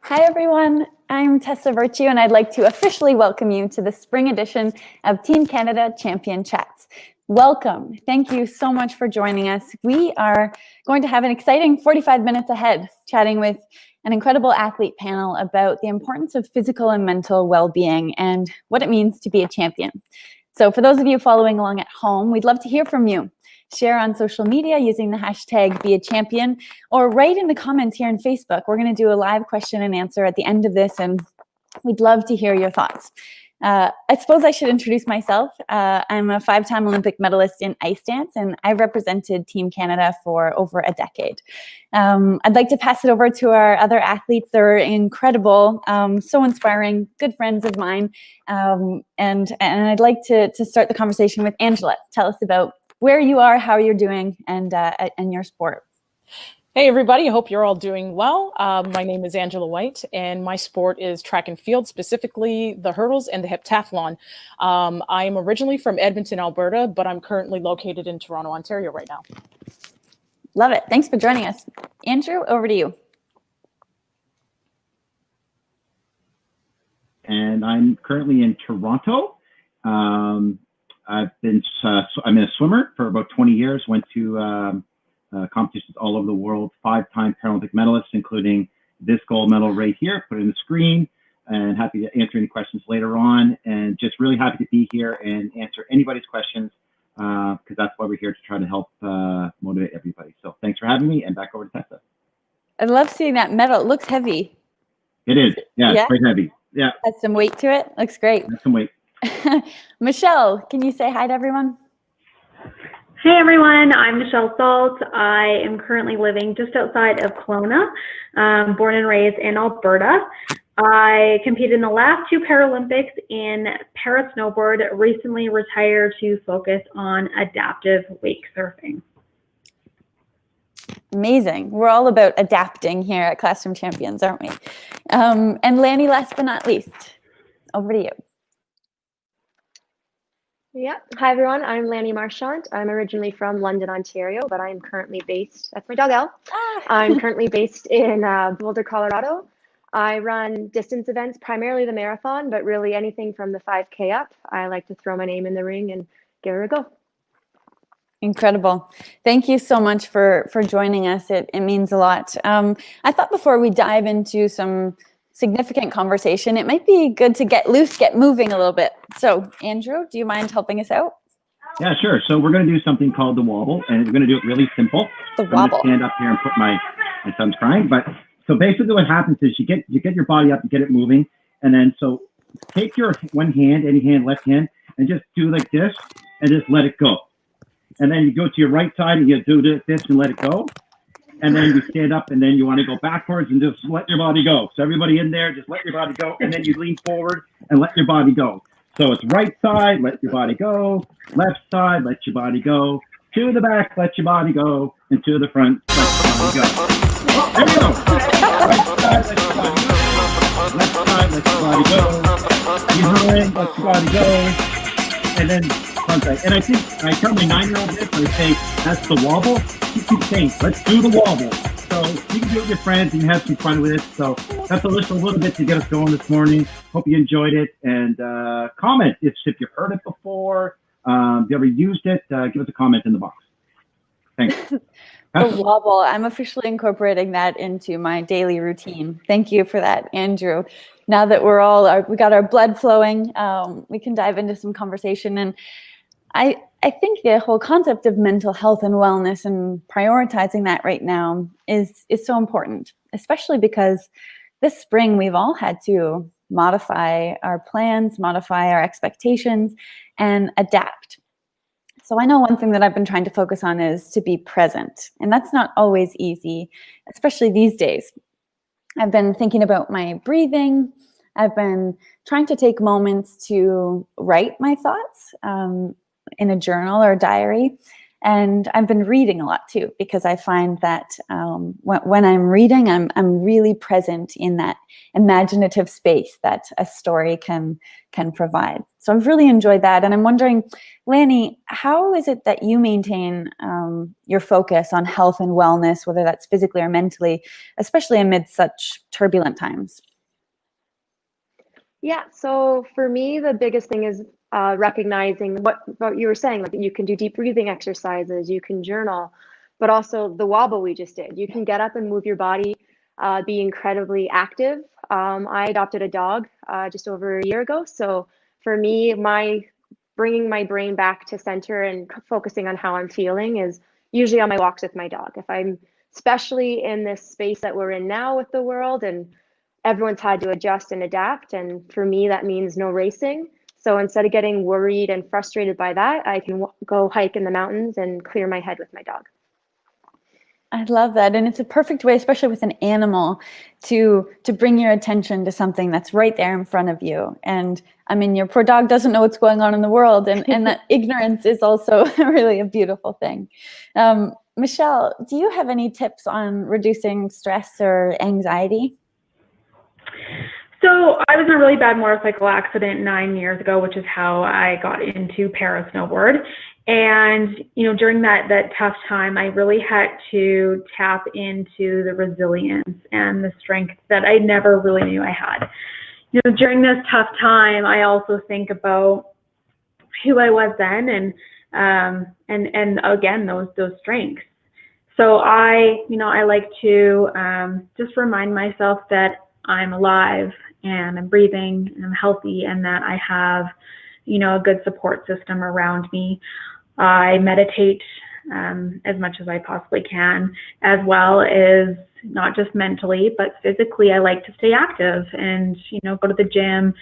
Hi, everyone. I'm Tessa Virtue, and I'd like to officially welcome you to the spring edition of Team Canada Champion Chats. Welcome. Thank you so much for joining us. We are going to have an exciting 45 minutes ahead, chatting with an incredible athlete panel about the importance of physical and mental well-being and what it means to be a champion. So for those of you following along at home, we'd love to hear from you. Share on social media using the hashtag #BeAChampion, or write in the comments here on Facebook. We're going to do a live question and answer at the end of this, and we'd love to hear your thoughts. I suppose I should introduce myself. I'm a 5-time Olympic medalist in ice dance, and I've represented Team Canada for over a decade. I'd like to pass it over to our other athletes. They're incredible, so inspiring, good friends of mine. And I'd like to start the conversation with Angela. Tell us about where you are, how you're doing, and your sport. Hey everybody, I hope you're all doing well. My name is Angela White, and my sport is track and field, specifically the hurdles and the heptathlon. I am originally from Edmonton, Alberta, but I'm currently located in Toronto, Ontario right now. Love it. Thanks for joining us. Andrew, over to you. And I'm currently in Toronto. I'm a swimmer for about 20 years, went to competitions all over the world, 5-time Paralympic medalist, including this gold medal right here, put it in the screen, and happy to answer any questions later on. And just really happy to be here and answer anybody's questions, because that's why we're here, to try to help motivate everybody. So thanks for having me, and back over to Tessa. I love seeing that medal. It looks heavy. It is. Yeah, it's quite heavy. Yeah. Has some weight to it. Looks great. Has some weight. Michelle, can you say hi to everyone? Hey everyone, I'm Michelle Salt. I am currently living just outside of Kelowna, born and raised in Alberta. I competed in the last 2 Paralympics in para snowboard, recently retired to focus on adaptive wake surfing. Amazing. We're all about adapting here at Classroom Champions, aren't we? And Lanny, last but not least, over to you. Yeah. Hi, everyone. I'm Lanny Marchant. I'm originally from London, Ontario, but I'm currently based, that's my dog Elle. I'm currently based in Boulder, Colorado. I run distance events, primarily the marathon, but really anything from the 5K up. I like to throw my name in the ring and give it a go. Incredible. Thank you so much for joining us. It means a lot. I thought before we dive into some significant conversation, it might be good to get loose, get moving a little bit. So Andrew, do you mind helping us out? Yeah, sure. So we're going to do something called the wobble, and we're going to do it really simple. The I'm wobble. going to stand up here and put my son's crying. But so basically what happens is you get your body up, you get it moving, and then so take your one hand, any hand, left hand, and just do like this, and just let it go. And then you go to your right side and you do this and let it go. And then you stand up, and then you want to go backwards and just let your body go. So everybody in there, just let your body go. And then you lean forward and let your body go. So it's right side, let your body go. Left side, let your body go. To the back, let your body go. And to the front, let your body go. There you go. Right side, let your body go. Left side, let your body go. Behind, let your body go. And then front side. And I tell my 9-year-old this, I say, that's the wobble. She keeps saying, let's do the wobble. So you can do it with your friends and have some fun with it. So that's just a little bit to get us going this morning. Hope you enjoyed it. And comment if you've heard it before, if you ever used it, give us a comment in the box. Thanks. The wobble. I'm officially incorporating that into my daily routine. Thank you for that, Andrew. Now that we got our blood flowing, we can dive into some conversation. And I think the whole concept of mental health and wellness and prioritizing that right now is so important, especially because this spring we've all had to modify our plans, modify our expectations, and adapt. So I know one thing that I've been trying to focus on is to be present, and that's not always easy, especially these days. I've been thinking about my breathing. I've been trying to take moments to write my thoughts in a journal or a diary. And I've been reading a lot too, because I find that when I'm reading, I'm really present in that imaginative space that a story can provide. So I've really enjoyed that. And I'm wondering, Lanny, how is it that you maintain your focus on health and wellness, whether that's physically or mentally, especially amid such turbulent times? Yeah, so for me, the biggest thing is recognizing what you were saying, like you can do deep breathing exercises, you can journal, but also the wobble we just did. You can get up and move your body, be incredibly active. I adopted a dog just over a year ago. So for me, bringing my brain back to center and focusing on how I'm feeling is usually on my walks with my dog. If I'm, especially in this space that we're in now with the world, and everyone's had to adjust and adapt. And for me, that means no racing. So instead of getting worried and frustrated by that, I can go hike in the mountains and clear my head with my dog. I love that. And it's a perfect way, especially with an animal, to bring your attention to something that's right there in front of you. And I mean, your poor dog doesn't know what's going on in the world. And that ignorance is also really a beautiful thing. Michelle, do you have any tips on reducing stress or anxiety? So I was in a really bad motorcycle accident 9 years ago, which is how I got into para snowboard. And, during that tough time, I really had to tap into the resilience and the strength that I never really knew I had. During this tough time, I also think about who I was then and again, those strengths. So I like to just remind myself that I'm alive and I'm breathing and I'm healthy, and that I have, a good support system around me. I meditate as much as I possibly can, as well as not just mentally, but physically. I like to stay active and, go to the gym,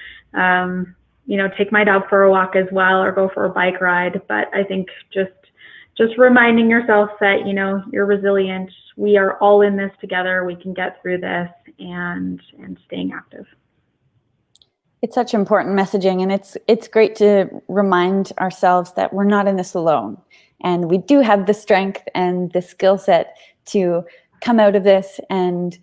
take my dog for a walk as well, or go for a bike ride. But I think just reminding yourself that, you're resilient. We are all in this together. We can get through this, and staying active. It's such important messaging, and it's great to remind ourselves that we're not in this alone, and we do have the strength and the skill set to come out of this and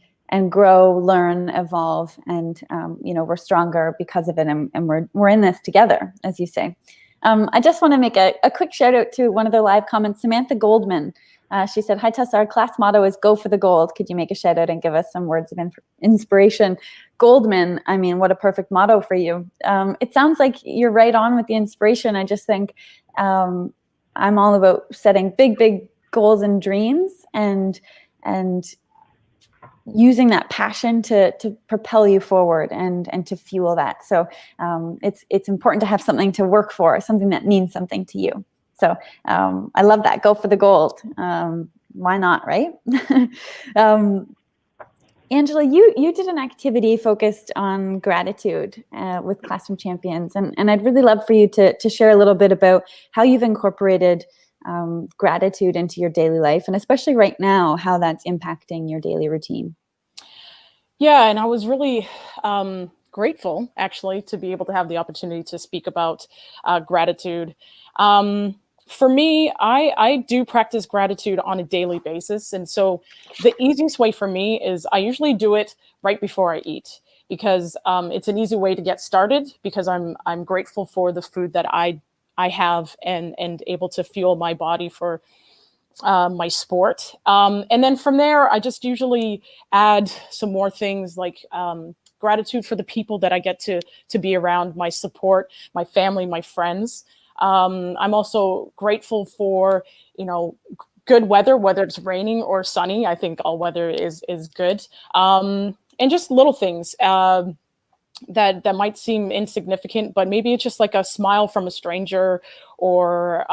grow, learn, evolve, and we're stronger because of it, and we're in this together, as you say. I just want to make a quick shout out to one of the live comments, Samantha Goldman. She said, "Hi Tessa, our class motto is go for the gold. Could you make a shout out and give us some words of inspiration?" Goldman, I mean, what a perfect motto for you. It sounds like you're right on with the inspiration. I just think I'm all about setting big goals and dreams and using that passion to propel you forward and to fuel that. So it's important to have something to work for, something that means something to you. So I love that. Go for the gold. Why not, right? Angela, you did an activity focused on gratitude with Classroom Champions, and I'd really love for you to share a little bit about how you've incorporated gratitude into your daily life, and especially right now, how that's impacting your daily routine. Yeah, and I was really grateful, actually, to be able to have the opportunity to speak about gratitude. For me, I do practice gratitude on a daily basis. And so the easiest way for me is I usually do it right before I eat, because it's an easy way to get started, because I'm grateful for the food that I have and able to fuel my body for my sport. And then from there, I just usually add some more things like gratitude for the people that I get to be around, my support, my family, my friends. I'm also grateful for, good weather, whether it's raining or sunny. I think all weather is good. And just little things that might seem insignificant, but maybe it's just like a smile from a stranger, or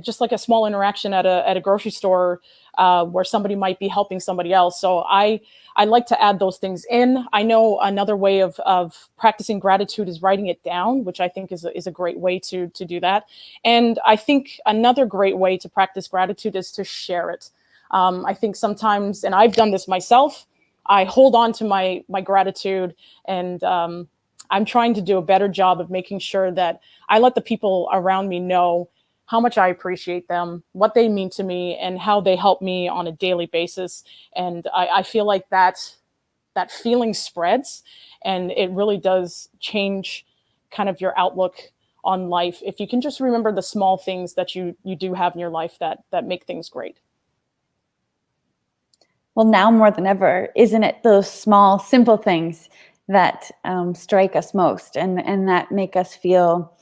just like a small interaction at a grocery store where somebody might be helping somebody else. So I like to add those things in. I know another way of practicing gratitude is writing it down, which I think is a great way to do that. And I think another great way to practice gratitude is to share it. I think sometimes, and I've done this myself, I hold on to my gratitude, and I'm trying to do a better job of making sure that I let the people around me know how much I appreciate them, what they mean to me, and how they help me on a daily basis. And I feel like that feeling spreads, and it really does change kind of your outlook on life if you can just remember the small things that you do have in your life that make things great. Well, now more than ever, isn't it those small, simple things that strike us most and that make us feel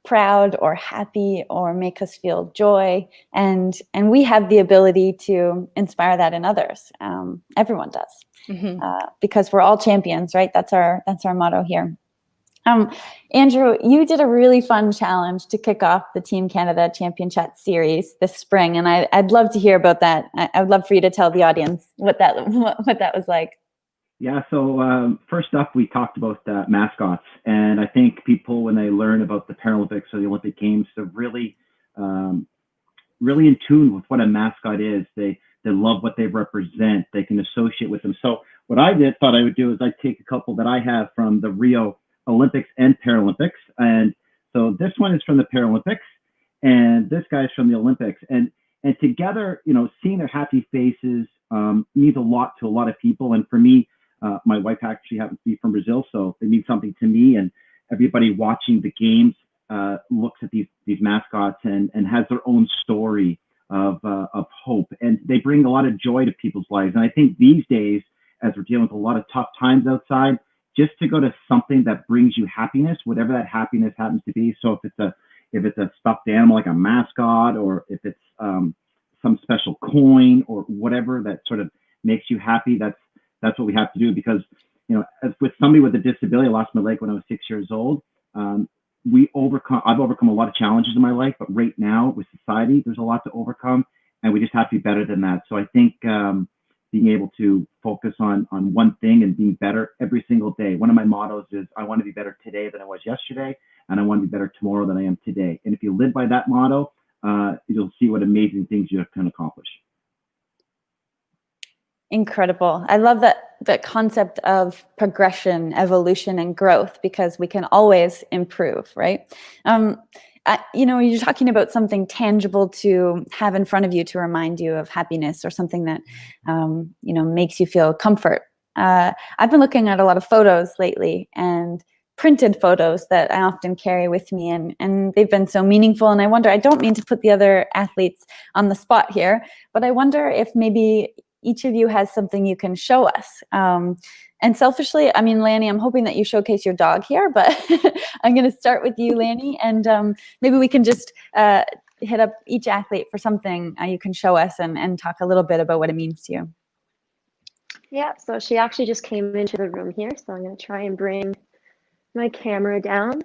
proud or happy or make us feel joy? And we have the ability to inspire that in others. Everyone does, because we're all champions, right? That's our motto here. Andrew, you did a really fun challenge to kick off the Team Canada Champion Chat series this spring, and I'd love to hear about that. I would love for you to tell the audience what that was like. Yeah, so first up, we talked about mascots, and I think people, when they learn about the Paralympics or the Olympic Games, they're really in tune with what a mascot is. They love what they represent. They can associate with them. So what I thought I would do is I'd take a couple that I have from the Rio Olympics and Paralympics. And so this one is from the Paralympics, and this guy's from the Olympics. And together, seeing their happy faces means a lot to a lot of people. And for me, my wife actually happens to be from Brazil, so they mean something to me. And everybody watching the games looks at these mascots and has their own story of hope. And they bring a lot of joy to people's lives. And I think these days, as we're dealing with a lot of tough times outside, just to go to something that brings you happiness, whatever that happiness happens to be. So if it's a stuffed animal like a mascot, or if it's some special coin or whatever that sort of makes you happy, that's what we have to do. Because as with somebody with a disability, I lost my leg when I was 6 years old. I've overcome a lot of challenges in my life, but right now with society, there's a lot to overcome, and we just have to be better than that. So I think being able to focus on one thing and being better every single day. One of my mottos is I want to be better today than I was yesterday, and I want to be better tomorrow than I am today. And if you live by that motto, you'll see what amazing things you can accomplish. Incredible. I love that concept of progression, evolution, and growth, because we can always improve, right? You're talking about something tangible to have in front of you to remind you of happiness, or something that, makes you feel comfort. I've been looking at a lot of photos lately, and printed photos that I often carry with me, and they've been so meaningful. And I wonder, I don't mean to put the other athletes on the spot here, but I wonder if maybe each of you has something you can show us. And selfishly, I mean, Lanny, I'm hoping that you showcase your dog here, but I'm going to start with you, Lanny, and maybe we can just hit up each athlete for something you can show us and talk a little bit about what it means to you. Yeah, so she actually just came into the room here, so I'm going to try and bring my camera down,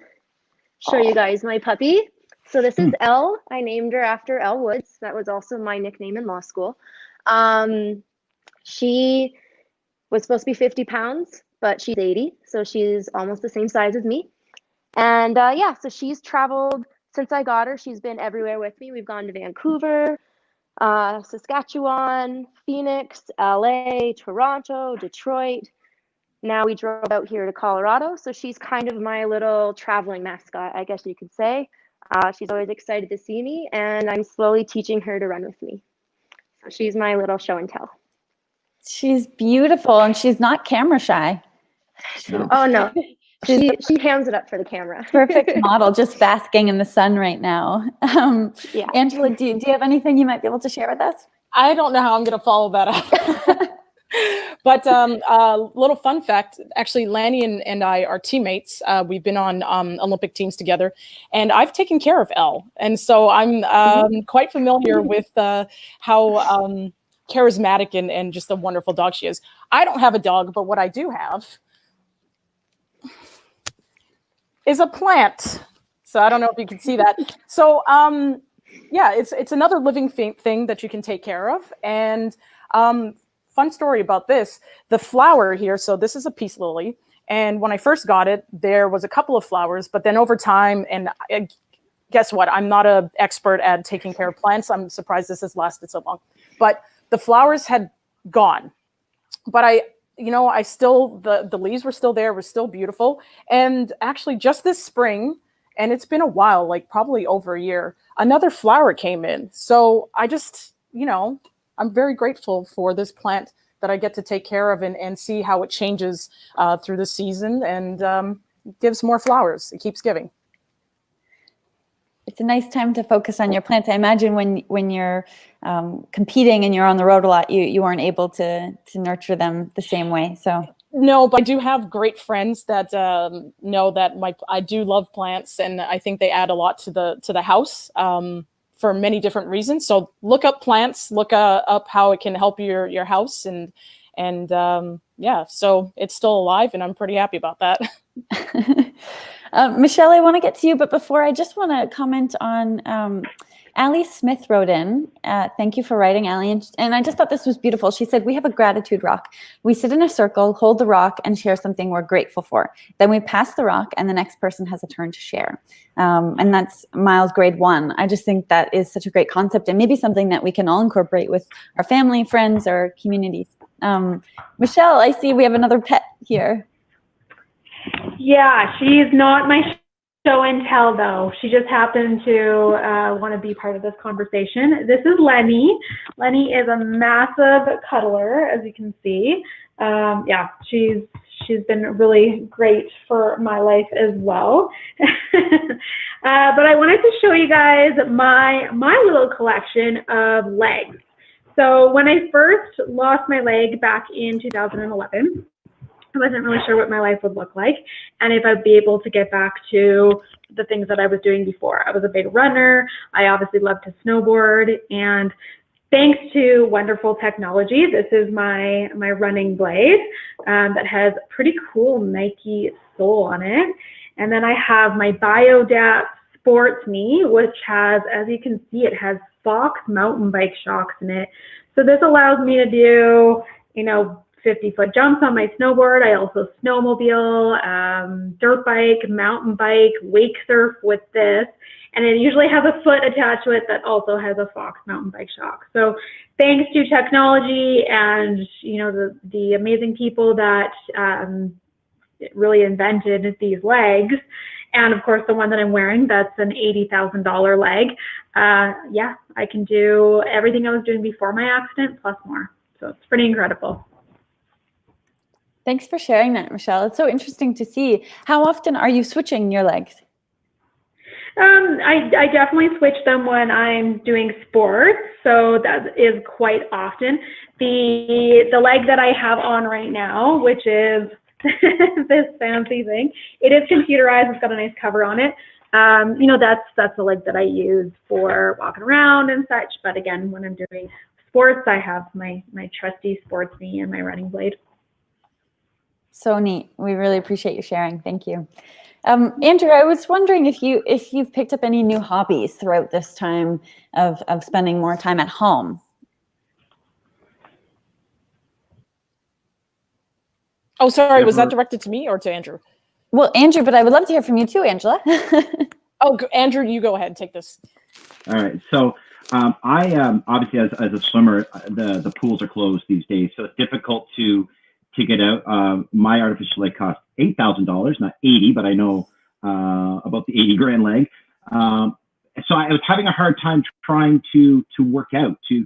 show you guys my puppy. So this is Elle. I named her after Elle Woods. That was also my nickname in law school. She was supposed to be 50 pounds, but she's 80, so she's almost the same size as me. And so she's traveled since I got her. She's been everywhere with me. We've gone to Vancouver, Saskatchewan, Phoenix, LA, Toronto, Detroit. Now we drove out here to Colorado. So she's kind of my little traveling mascot, I guess you could say. She's always excited to see me, and I'm slowly teaching her to run with me. So she's my little show and tell. She's beautiful, and she's not camera shy. Oh no, she hams it up for the camera. Perfect model, just basking in the sun right now. Yeah. Angela, do you have anything you might be able to share with us? I don't know how I'm going to follow that up. But little fun fact, actually, Lanny and I are teammates. We've been on Olympic teams together, and I've taken care of Elle. And so I'm quite familiar with how charismatic and just a wonderful dog she is. I don't have a dog, but what I do have is a plant. So I don't know if you can see that. So yeah, it's another living thing that you can take care of. And fun story about this, the flower here, so this is a peace lily. And when I first got it, there was a couple of flowers, but then over time, and guess what? I'm not an expert at taking care of plants. I'm surprised this has lasted so long. But the flowers had gone. But I still, the leaves were still there, were still beautiful. And actually just this spring, and it's been a while, like probably over a year, another flower came in. So I just, I'm very grateful for this plant that I get to take care of and see how it changes through the season, and gives more flowers. It keeps giving. It's a nice time to focus on your plants. I imagine when you're competing and you're on the road a lot, you aren't able to nurture them the same way. So no, but I do have great friends that know that I do love plants, and I think they add a lot to the house for many different reasons. So look up plants, look up how it can help your house, and yeah, so it's still alive, and I'm pretty happy about that. Michelle, I want to get to you, but before, I just want to comment on Allie Smith wrote in. Thank you for writing, Allie. And I just thought this was beautiful. She said, we have a gratitude rock. We sit in a circle, hold the rock, and share something we're grateful for. Then we pass the rock, and the next person has a turn to share. And that's Miles grade 1. I just think that is such a great concept, and maybe something that we can all incorporate with our family, friends, or communities. Michelle, I see we have another pet here. Yeah, she's not my show and tell, though. She just happened to want to be part of this conversation. This is Lenny. Lenny is a massive cuddler, as you can see. Yeah, she's been really great for my life as well. But I wanted to show you guys my little collection of legs. So when I first lost my leg back in 2011, I wasn't really sure what my life would look like and if I'd be able to get back to the things that I was doing before. I was a big runner. I obviously love to snowboard, and thanks to wonderful technology, this is my running blade that has a pretty cool Nike sole on it. And then I have my BioDAP Sports Knee, which has, as you can see, it has Fox mountain bike shocks in it. So this allows me to do, 50-foot jumps on my snowboard. I also snowmobile, dirt bike, mountain bike, wake surf with this. And it usually has a foot attached to it that also has a Fox mountain bike shock. So thanks to technology and, the amazing people that really invented these legs, and of course the one that I'm wearing, that's an $80,000 leg. Yeah, I can do everything I was doing before my accident plus more. So it's pretty incredible. Thanks for sharing that, Michelle. It's so interesting to see. How often are you switching your legs? I definitely switch them when I'm doing sports, so that is quite often. The leg that I have on right now, which is this fancy thing, it is computerized. It's got a nice cover on it. That's the leg that I use for walking around and such. But again, when I'm doing sports, I have my trusty sports knee and my running blade. So neat. We really appreciate you sharing. Thank you. Andrew, I was wondering if you've picked up any new hobbies throughout this time of spending more time at home. Oh, sorry. Was that directed to me or to Andrew? Well, Andrew, but I would love to hear from you too, Angela. Oh, Andrew, you go ahead and take this. All right. So I obviously as a swimmer, the pools are closed these days, so it's difficult to get out. My artificial leg cost $8,000, not 80, but I know about the 80 grand leg. So I was having a hard time trying to work out, to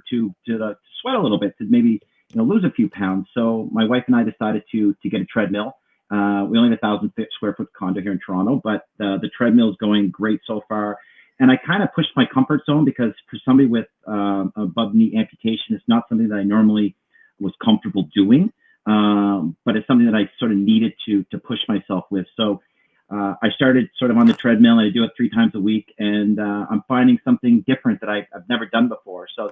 sweat a little bit, to maybe lose a few pounds. So my wife and I decided to get a treadmill. We only have a 1,000 square foot condo here in Toronto, but the treadmill is going great so far. And I kind of pushed my comfort zone because for somebody with above knee amputation, it's not something that I normally was comfortable doing. But it's something that I sort of needed to push myself with. So I started sort of on the treadmill, and I do it 3 times a week, and I'm finding something different that I've never done before. So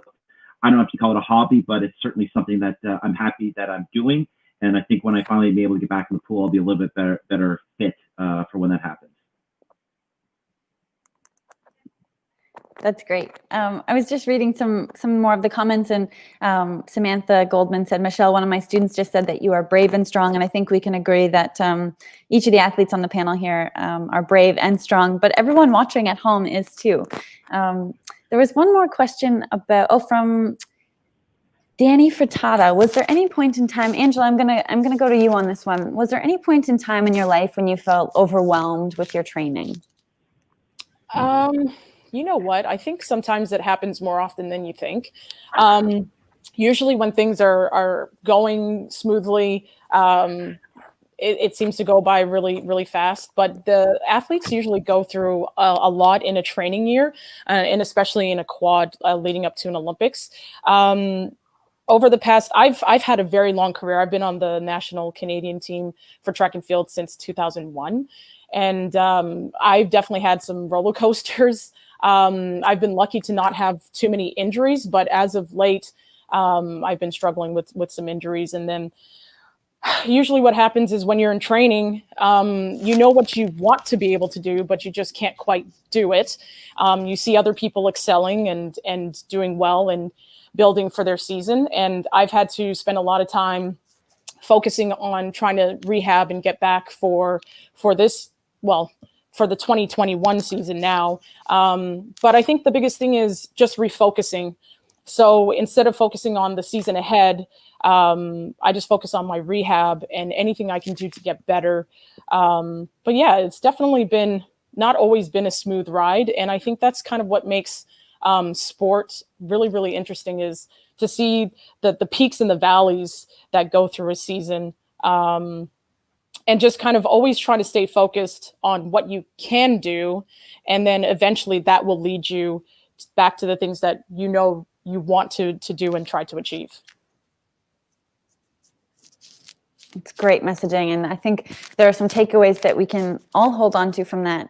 I don't know if you call it a hobby, but it's certainly something that I'm happy that I'm doing. And I think when I finally be able to get back in the pool, I'll be a little bit better fit for when that happens. That's great. I was just reading some more of the comments, and Samantha Goldman said, Michelle, one of my students just said that you are brave and strong. And I think we can agree that each of the athletes on the panel here are brave and strong, but everyone watching at home is too. There was one more question from Danny Frittata. Was there any point in time, Angela, I'm gonna go to you on this one. Was there any point in time in your life when you felt overwhelmed with your training? You know what? I think sometimes it happens more often than you think. Usually when things are going smoothly, it seems to go by really, really fast. But the athletes usually go through a lot in a training year, and especially in a quad leading up to an Olympics. Over the past, I've had a very long career. I've been on the national Canadian team for track and field since 2001, and I've definitely had some roller coasters. I've been lucky to not have too many injuries, but as of late, I've been struggling with some injuries. And then usually what happens is when you're in training, you know what you want to be able to do, but you just can't quite do it. You see other people excelling and doing well and building for their season. And I've had to spend a lot of time focusing on trying to rehab and get back for this, well, for the 2021 season now. But I think the biggest thing is just refocusing. So instead of focusing on the season ahead, I just focus on my rehab and anything I can do to get better. But yeah, it's definitely not always been a smooth ride. And I think that's kind of what makes sport really, really interesting, is to see the peaks and the valleys that go through a season. And just kind of always try to stay focused on what you can do. And then eventually that will lead you back to the things that you know you want to do and try to achieve. It's great messaging. And I think there are some takeaways that we can all hold on to from that.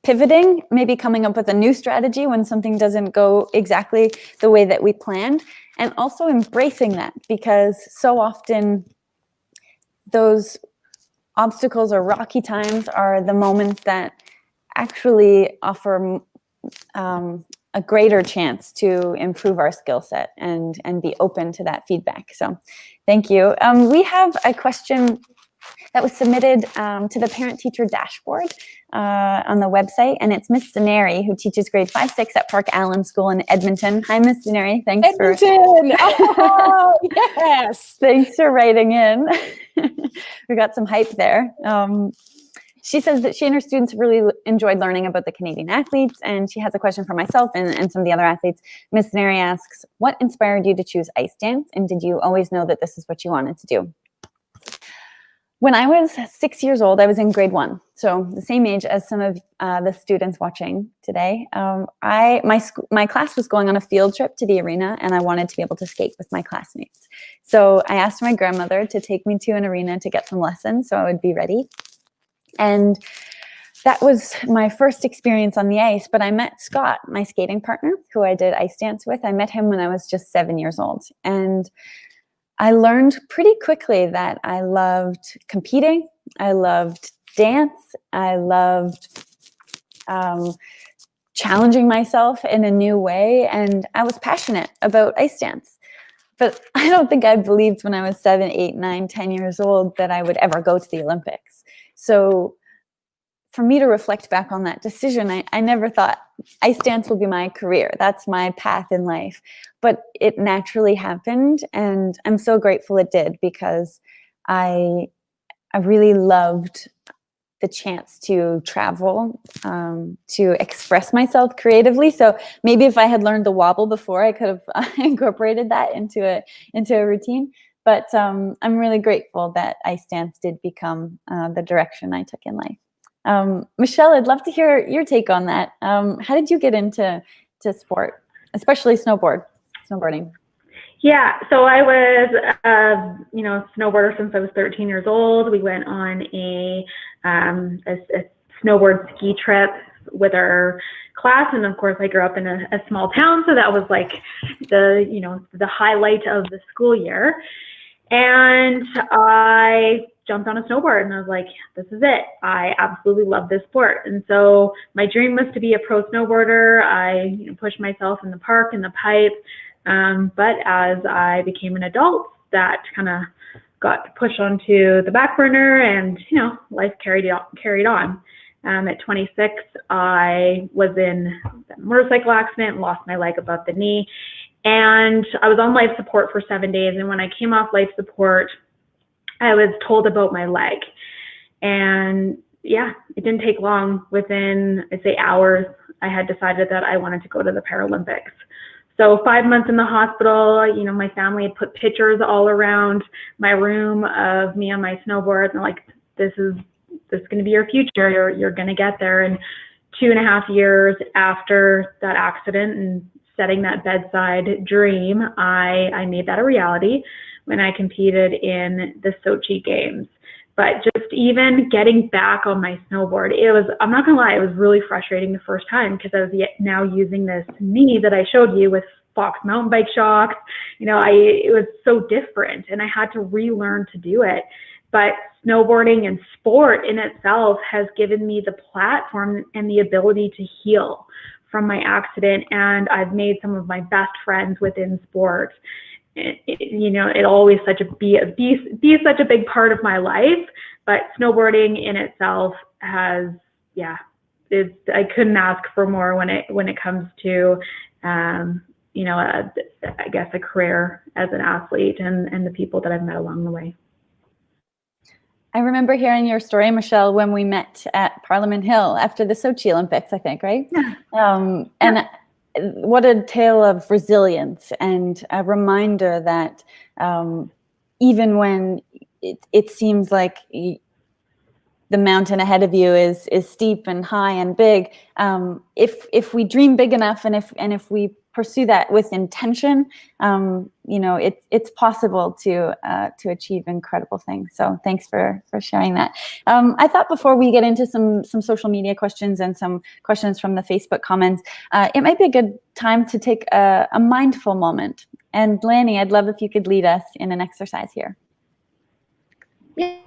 Pivoting, maybe coming up with a new strategy when something doesn't go exactly the way that we planned, and also embracing that, because so often those obstacles or rocky times are the moments that actually offer a greater chance to improve our skill set and be open to that feedback. So thank you. We have a question that was submitted to the parent-teacher dashboard on the website, and it's Miss Zaneri, who teaches grade 5-6 at Park Allen School in Edmonton. Hi, Miss Zaneri. Thanks Edmonton! Oh, yes! Thanks for writing in. We got some hype there. She says that she and her students really enjoyed learning about the Canadian athletes, and she has a question for myself and some of the other athletes. Miss Zaneri asks, what inspired you to choose ice dance, and did you always know that this is what you wanted to do? When I was 6 years old, I was in grade 1, so the same age as some of the students watching today. My class was going on a field trip to the arena, and I wanted to be able to skate with my classmates. So I asked my grandmother to take me to an arena to get some lessons so I would be ready. And that was my first experience on the ice, but I met Scott, my skating partner, who I did ice dance with. I met him when I was just 7 years old. And I learned pretty quickly that I loved competing. I loved dance. I loved challenging myself in a new way. And I was passionate about ice dance. But I don't think I believed when I was 7, 8, 9, 10 years old that I would ever go to the Olympics. So for me to reflect back on that decision, I never thought ice dance will be my career. That's my path in life. But it naturally happened, and I'm so grateful it did, because I really loved the chance to travel, to express myself creatively. So maybe if I had learned the wobble before, I could have incorporated that into a routine. But I'm really grateful that ice dance did become the direction I took in life. Michelle, I'd love to hear your take on that. How did you get into sport, especially snowboarding? Yeah, so I was a snowboarder since I was 13 years old. We went on a snowboard ski trip with our class, and of course I grew up in a small town, so that was like the highlight of the school year. And I jumped on a snowboard and I was like, this is it. I absolutely love this sport. And so my dream was to be a pro snowboarder. I pushed myself in the park, in the pipe. But as I became an adult, that kind of got pushed onto the back burner, and life carried on. At 26, I was in a motorcycle accident and lost my leg above the knee. And I was on life support for 7 days. And when I came off life support, I was told about my leg. And yeah, it didn't take long. Within, I'd say, hours, I had decided that I wanted to go to the Paralympics. So 5 months in the hospital, you know, my family had put pictures all around my room of me on my snowboard, and they're like, this is going to be your future. You're going to get there. And 2.5 years after that accident and setting that bedside dream, I made that a reality when I competed in the Sochi Games. But just even getting back on my snowboard, I'm not gonna lie, it was really frustrating the first time, because I was now using this knee that I showed you with Fox mountain bike shocks. You know, it was so different, and I had to relearn to do it. But snowboarding and sport in itself has given me the platform and the ability to heal from my accident, and I've made some of my best friends within sport. You know, it always be such a big part of my life, but snowboarding in itself has, I couldn't ask for more when it comes to, you know, I guess a career as an athlete and the people that I've met along the way. I remember hearing your story, Michelle, when we met at Parliament Hill after the Sochi Olympics, I think, right? Yeah. And what a tale of resilience, and a reminder that even when it seems like the mountain ahead of you is steep and high and big, if we dream big enough, and if we pursue that with intention, you know, it's possible to achieve incredible things. So thanks for sharing that. I thought before we get into some social media questions and some questions from the Facebook comments, it might be a good time to take a mindful moment. And Lanny, I'd love if you could lead us in an exercise here. Yeah.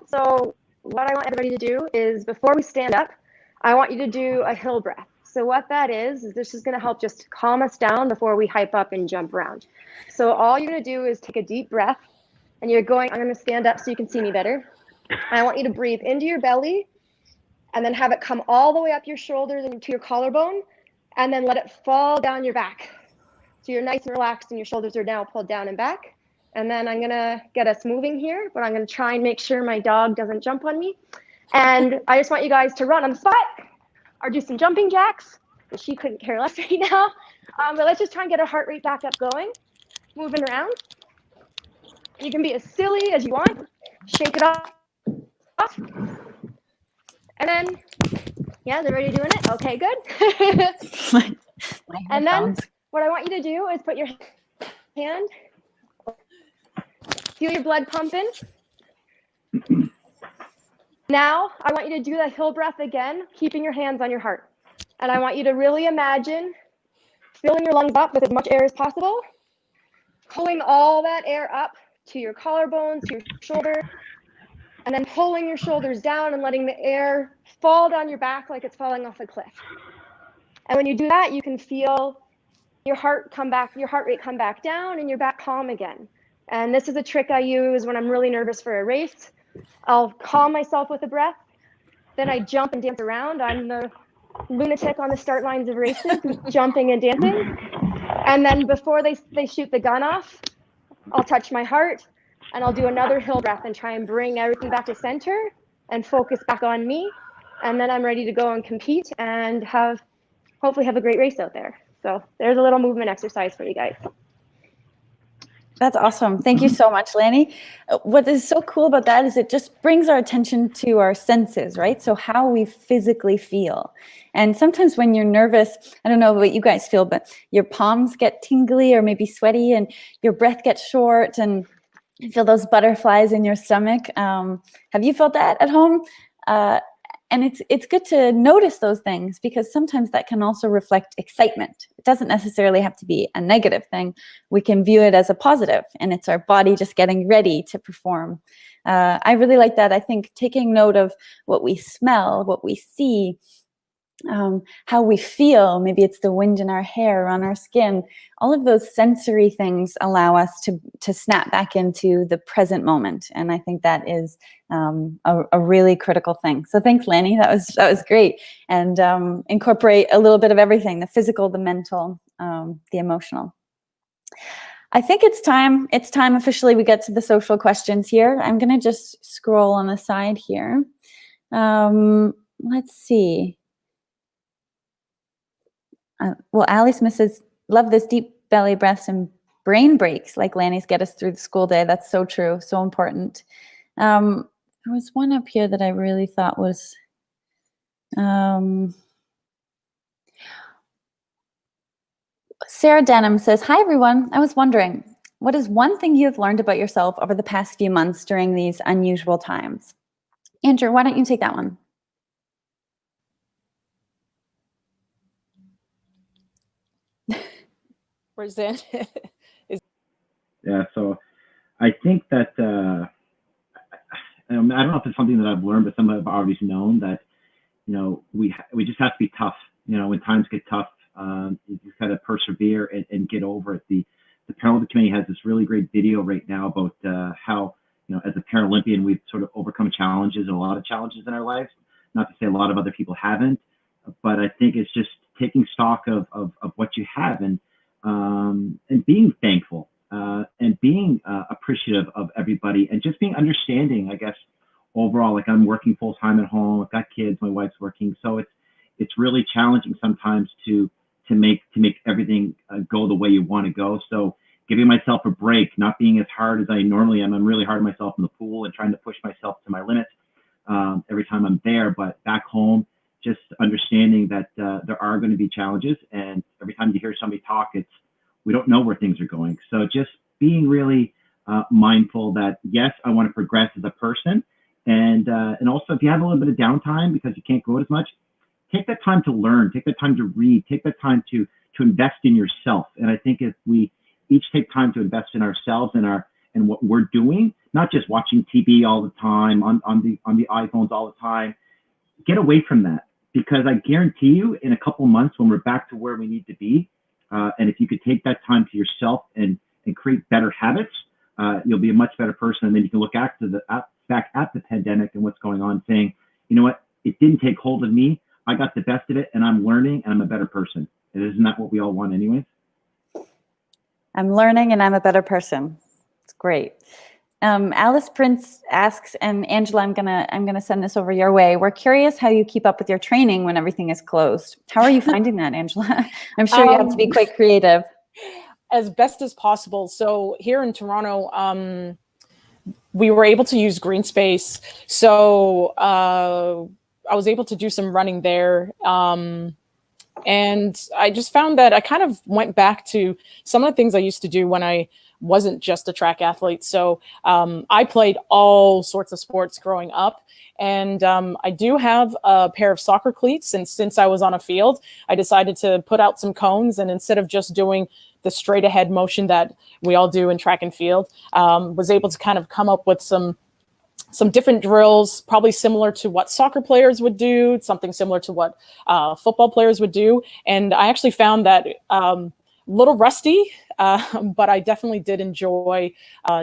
So what I want everybody to do is, before we stand up, I want you to do a hill breath. So what that is this is going to help just calm us down before we hype up and jump around. So all you're going to do is take a deep breath, and I'm going to stand up so you can see me better. I want you to breathe into your belly, and then have it come all the way up your shoulders and to your collarbone, and then let it fall down your back. So you're nice and relaxed, and your shoulders are now pulled down and back. And then I'm going to get us moving here, but I'm going to try and make sure my dog doesn't jump on me. And I just want you guys to run on the spot, or do some jumping jacks. She couldn't care less right now. But let's just try and get our heart rate back up going, moving around. You can be as silly as you want. Shake it off. And then, yeah, they're already doing it. Okay, good. And then what I want you to do is put your hand, feel your blood pumping. Now, I want you to do that hill breath again, keeping your hands on your heart. And I want you to really imagine filling your lungs up with as much air as possible, pulling all that air up to your collarbones, to your shoulder, and then pulling your shoulders down and letting the air fall down your back like it's falling off a cliff. And when you do that, you can feel your heart rate come back down, and your back calm again. And this is a trick I use when I'm really nervous for a race. I'll calm myself with a breath, then I jump and dance around. I'm the lunatic on the start lines of races, jumping and dancing. And then before they shoot the gun off, I'll touch my heart, and I'll do another hill breath and try and bring everything back to center and focus back on me. And then I'm ready to go and compete and hopefully have a great race out there. So there's a little movement exercise for you guys. That's awesome. Thank you so much, Lanny. What is so cool about that is it just brings our attention to our senses, right? So how we physically feel. And sometimes when you're nervous, I don't know what you guys feel, but your palms get tingly or maybe sweaty, and your breath gets short, and you feel those butterflies in your stomach. Have you felt that at home? And it's good to notice those things, because sometimes that can also reflect excitement. It doesn't necessarily have to be a negative thing. We can view it as a positive, and it's our body just getting ready to perform. I really like that. I think taking note of what we smell, what we see, how we feel, maybe it's the wind in our hair, on our skin, all of those sensory things allow us to snap back into the present moment. And I think that is a really critical thing. So thanks, Lanny. That was great. And incorporate a little bit of everything: the physical, the mental, the emotional. I think it's time officially we get to the social questions here. I'm going to just scroll on the side here. Let's see. Well, Allie Smith says, love this deep belly breaths and brain breaks like Lanny's get us through the school day. That's so true, so important. There was one up here that I really thought was, Sarah Denham says, hi everyone, I was wondering, what is one thing you have learned about yourself over the past few months during these unusual times? Andrew, why don't you take that one? Where's that? Yeah, so I think that I don't know if it's something that I've learned, but some I've always known that we just have to be tough. When times get tough, you just got to persevere and get over it. The Paralympic Committee has this really great video right now about how as a Paralympian we've sort of overcome challenges and a lot of challenges in our lives. Not to say a lot of other people haven't, but I think it's just taking stock of what you have and being thankful and being appreciative of everybody and just being understanding, I guess, overall. Like, I'm working full time at home. I've got kids. My wife's working. So it's really challenging sometimes to make everything go the way you want to go. So giving myself a break, not being as hard as I normally am. I'm really hard on myself in the pool and trying to push myself to my limits every time I'm there. But back home, just understanding that there are going to be challenges. And every time you hear somebody talk, we don't know where things are going. So just being really mindful that, yes, I want to progress as a person. And also, if you have a little bit of downtime because you can't go as much, take that time to learn, take that time to read, take that time to invest in yourself. And I think if we each take time to invest in ourselves and what we're doing, not just watching TV all the time, on the iPhones all the time, get away from that. Because I guarantee you, in a couple of months, when we're back to where we need to be, and if you could take that time to yourself and create better habits, you'll be a much better person. And then you can look back at the pandemic and what's going on, saying, you know what, it didn't take hold of me. I got the best of it, and I'm learning, and I'm a better person. And isn't that what we all want anyways? I'm learning, and I'm a better person. It's great. Alice Prince asks, and Angela, I'm gonna send this over your way. We're curious how you keep up with your training when everything is closed. How are you finding that, Angela? I'm sure you have to be quite creative. As best as possible. So here in Toronto, we were able to use green space. So I was able to do some running there. And I just found that I kind of went back to some of the things I used to do when I wasn't just a track athlete. So I played all sorts of sports growing up. And I do have a pair of soccer cleats. And since I was on a field, I decided to put out some cones. And instead of just doing the straight ahead motion that we all do in track and field, was able to kind of come up with some different drills, probably similar to what soccer players would do, something similar to what football players would do. And I actually found that a little rusty, but I definitely did enjoy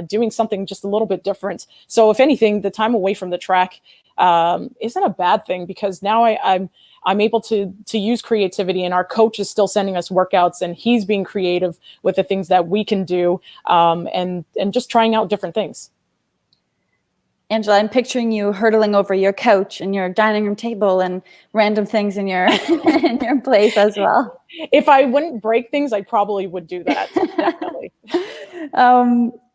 doing something just a little bit different. So if anything, the time away from the track isn't a bad thing, because now I'm able to use creativity, and our coach is still sending us workouts, and he's being creative with the things that we can do, and just trying out different things. Angela, I'm picturing you hurtling over your couch and your dining room table and random things in your in your place as well. If I wouldn't break things, I probably would do that. Definitely.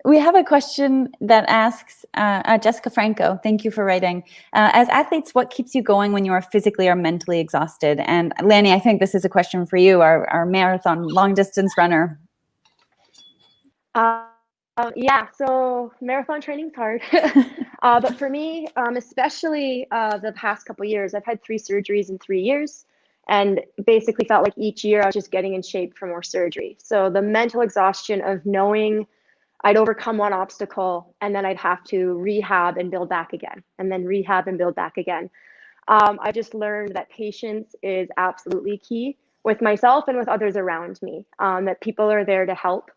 We have a question that asks, Jessica Franco, thank you for writing. As athletes, what keeps you going when you are physically or mentally exhausted? And Lanny, I think this is a question for you, our marathon long distance runner. Yeah, so marathon training's hard. But for me, especially the past couple years, I've had 3 surgeries in 3 years, and basically felt like each year I was just getting in shape for more surgery. So the mental exhaustion of knowing I'd overcome one obstacle and then I'd have to rehab and build back again, and then rehab and build back again. I just learned that patience is absolutely key with myself and with others around me, that people are there to help.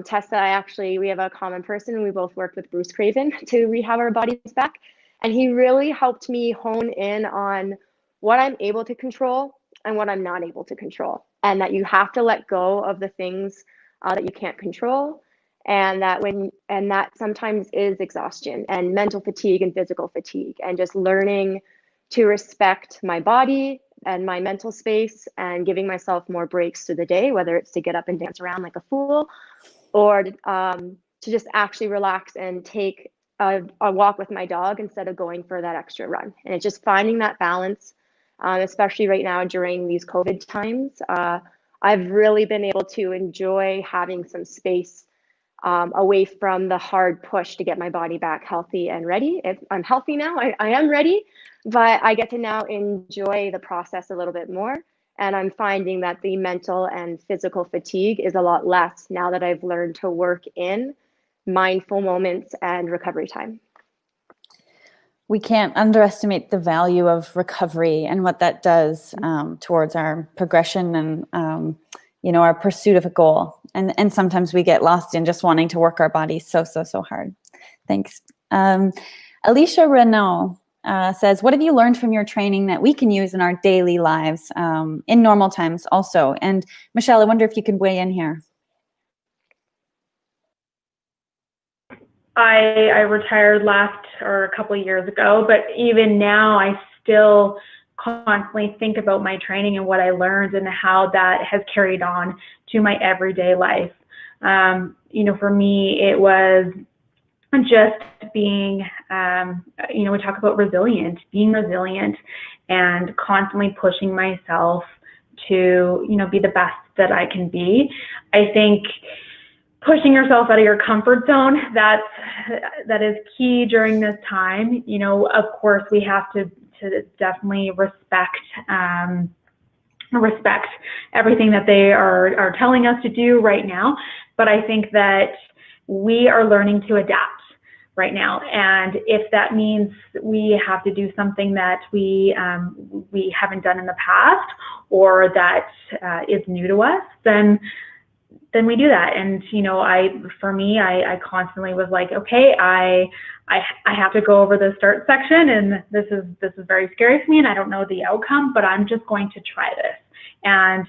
Tessa, we have a common person, and we both worked with Bruce Craven to rehab our bodies back. And he really helped me hone in on what I'm able to control and what I'm not able to control. And that you have to let go of the things that you can't control, and that sometimes is exhaustion and mental fatigue and physical fatigue, and just learning to respect my body and my mental space and giving myself more breaks through the day, whether it's to get up and dance around like a fool or to just actually relax and take a walk with my dog instead of going for that extra run. And it's just finding that balance, especially right now during these COVID times. I've really been able to enjoy having some space away from the hard push to get my body back healthy and ready. I'm healthy now, I am ready, but I get to now enjoy the process a little bit more. And I'm finding that the mental and physical fatigue is a lot less now that I've learned to work in mindful moments and recovery time. We can't underestimate the value of recovery and what that does towards our progression and our pursuit of a goal. And sometimes we get lost in just wanting to work our bodies so hard. Thanks. Alicia Renault says, what have you learned from your training that we can use in our daily lives in normal times also? And Michelle, I wonder if you could weigh in here. I retired a couple of years ago, but even now I still constantly think about my training and what I learned and how that has carried on to my everyday life. For me, it was just being, we talk about being resilient and constantly pushing myself to, be the best that I can be. I think pushing yourself out of your comfort zone, that is key during this time. Of course, we have to definitely respect everything that they are telling us to do right now. But I think that we are learning to adapt right now. And if that means we have to do something that we haven't done in the past or that is new to us, then we do that. And I constantly was like, okay, I have to go over the start section, and this is very scary for me, and I don't know the outcome, but I'm just going to try this, and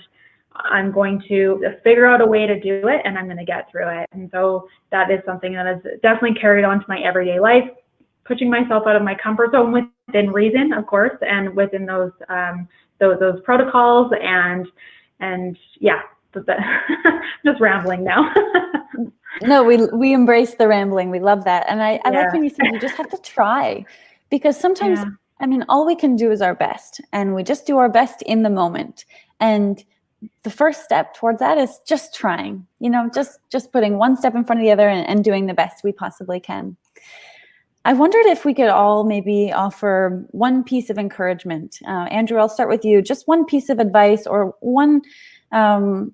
I'm going to figure out a way to do it, and I'm going to get through it. And so that is something that has definitely carried on to my everyday life, pushing myself out of my comfort zone within reason, of course, and within those protocols and yeah. Just rambling now. No, we embrace the rambling. We love that. And I like when you said you just have to try, because sometimes, all we can do is our best, and we just do our best in the moment. And the first step towards that is just trying, just putting one step in front of the other and doing the best we possibly can. I wondered if we could all maybe offer one piece of encouragement. Andrew, I'll start with you. Just one piece of advice or one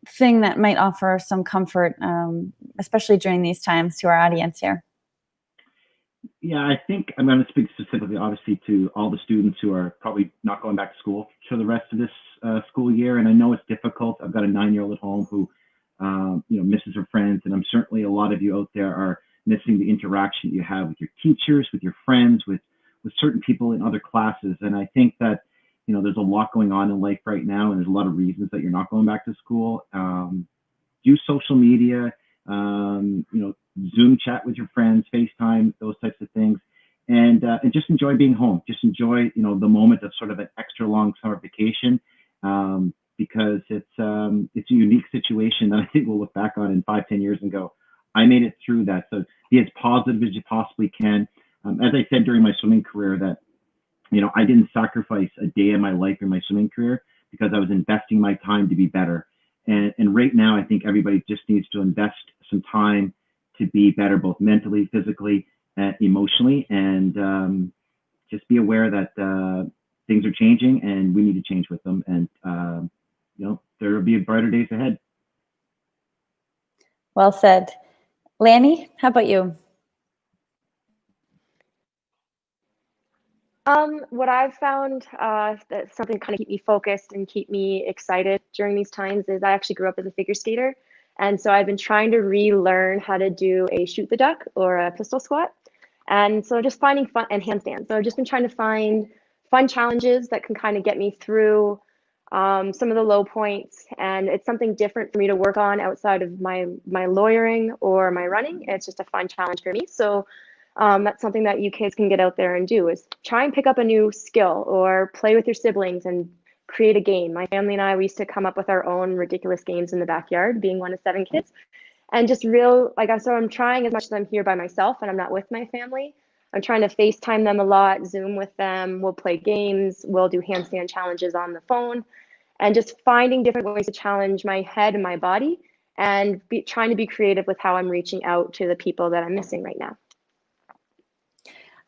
thing that might offer some comfort, especially during these times, to our audience here. Yeah, I think I'm going to speak specifically, obviously, to all the students who are probably not going back to school for the rest of this school year. And I know it's difficult. I've got a 9-year-old at home who, misses her friends. And I'm certainly a lot of you out there are missing the interaction you have with your teachers, with your friends, with certain people in other classes. And I think that, there's a lot going on in life right now, and there's a lot of reasons that you're not going back to school. Use social media, Zoom chat with your friends, FaceTime, those types of things, and just enjoy being home. Just enjoy, the moment of sort of an extra long summer vacation, because it's a unique situation that I think we'll look back on in 5-10 years and go, I made it through that. So be as positive as you possibly can. As I said during my swimming career, that I didn't sacrifice a day of my life in my swimming career because I was investing my time to be better. And right now, I think everybody just needs to invest some time to be better, both mentally, physically, emotionally, and just be aware that things are changing and we need to change with them. And, there will be brighter days ahead. Well said. Lanny, how about you? What I've found that's something to kind of keep me focused and keep me excited during these times is I actually grew up as a figure skater. And so I've been trying to relearn how to do a shoot the duck or a pistol squat. And so just finding fun and handstand. So I've just been trying to find fun challenges that can kind of get me through some of the low points, and it's something different for me to work on outside of my lawyering or my running. It's just a fun challenge for me. So that's something that you kids can get out there and do, is try and pick up a new skill or play with your siblings and create a game. My family and I, we used to come up with our own ridiculous games in the backyard, being one of 7 kids. And just so I'm trying, as much as I'm here by myself and I'm not with my family, I'm trying to FaceTime them a lot, Zoom with them. We'll play games. We'll do handstand challenges on the phone, and just finding different ways to challenge my head and my body, and trying to be creative with how I'm reaching out to the people that I'm missing right now.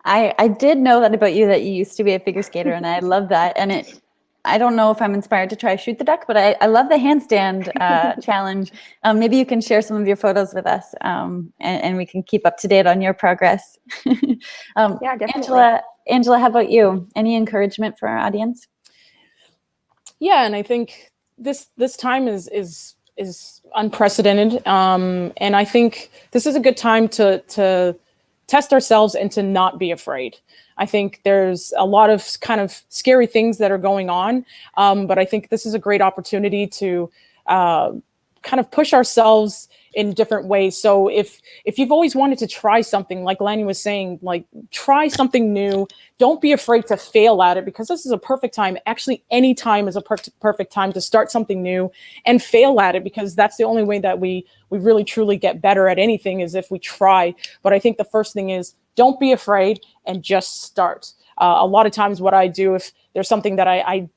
I did know that about you, that you used to be a figure skater, and I love that. And I don't know if I'm inspired to try shoot the duck, but I love the handstand challenge. Maybe you can share some of your photos with us, and we can keep up to date on your progress. Yeah, definitely. Angela, how about you? Any encouragement for our audience? Yeah, and I think this time is unprecedented, and I think this is a good time to test ourselves and to not be afraid. I think there's a lot of kind of scary things that are going on, but I think this is a great opportunity to kind of push ourselves in different ways. So if you've always wanted to try something, like Lanny was saying, like try something new, don't be afraid to fail at it, because this is a perfect time. Actually, any time is a perfect time to start something new and fail at it, because that's the only way that we really truly get better at anything, is if we try. But I think the first thing is, don't be afraid and just start. A lot of times what I do, if there's something that I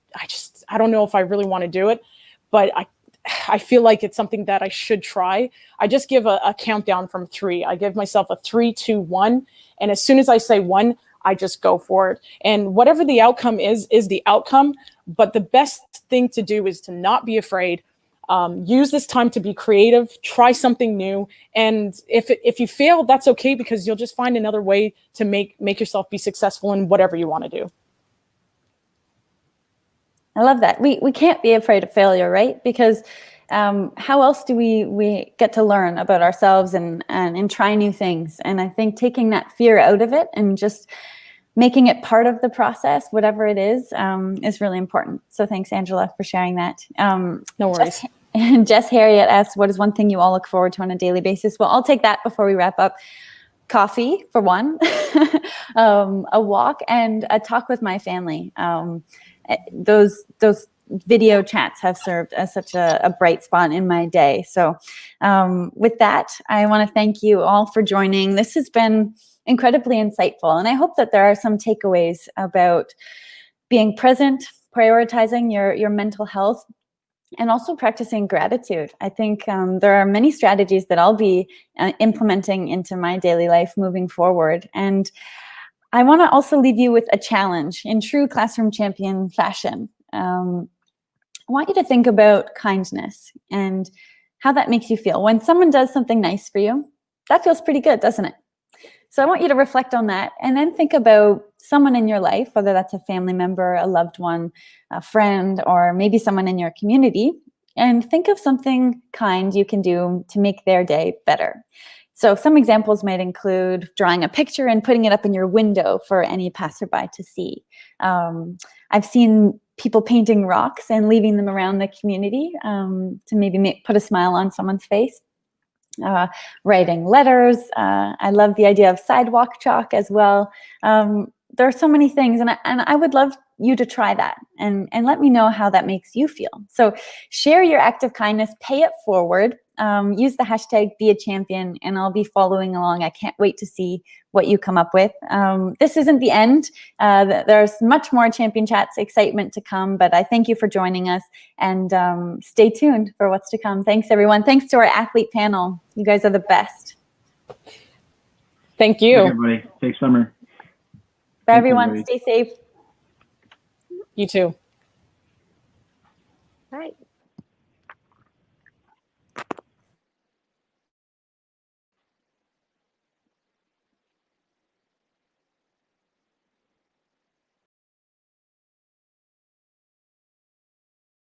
don't know if I really want to do it, but I feel like it's something that I should try, I just give a countdown from 3. I give myself a 3, 2, 1. And as soon as I say 1, I just go for it. And whatever the outcome is the outcome. But the best thing to do is to not be afraid. Use this time to be creative, try something new. And if you fail, that's okay, because you'll just find another way to make yourself be successful in whatever you want to do. I love that. We can't be afraid of failure, right? Because how else do we get to learn about ourselves and try new things? And I think taking that fear out of it and just making it part of the process, whatever it is really important. So thanks, Angela, for sharing that. No worries. Jess Harriet asks, what is one thing you all look forward to on a daily basis? Well, I'll take that before we wrap up. Coffee, for one, a walk, and a talk with my family. Those video chats have served as such a bright spot in my day. So with that, I want to thank you all for joining. This has been incredibly insightful, and I hope that there are some takeaways about being present, prioritizing your mental health, and also practicing gratitude. I think there are many strategies that I'll be implementing into my daily life moving forward. And I want to also leave you with a challenge in true classroom champion fashion. I want you to think about kindness and how that makes you feel. When someone does something nice for you, that feels pretty good, doesn't it? So I want you to reflect on that, and then think about someone in your life, whether that's a family member, a loved one, a friend, or maybe someone in your community, and think of something kind you can do to make their day better. So some examples might include drawing a picture and putting it up in your window for any passerby to see. I've seen people painting rocks and leaving them around the community to maybe put a smile on someone's face. Writing letters. I love the idea of sidewalk chalk as well. There are so many things, and I would love you to try that and let me know how that makes you feel. So share your act of kindness, pay it forward. Use the hashtag #BeAChampion, and I'll be following along. I can't wait to see what you come up with. This isn't the end. There's much more Champion Chats excitement to come, but I thank you for joining us, and stay tuned for what's to come. Thanks, everyone. Thanks to our athlete panel. You guys are the best. Thank you. Bye, everybody. Safe summer. Bye, everyone. Stay safe. You too. All right.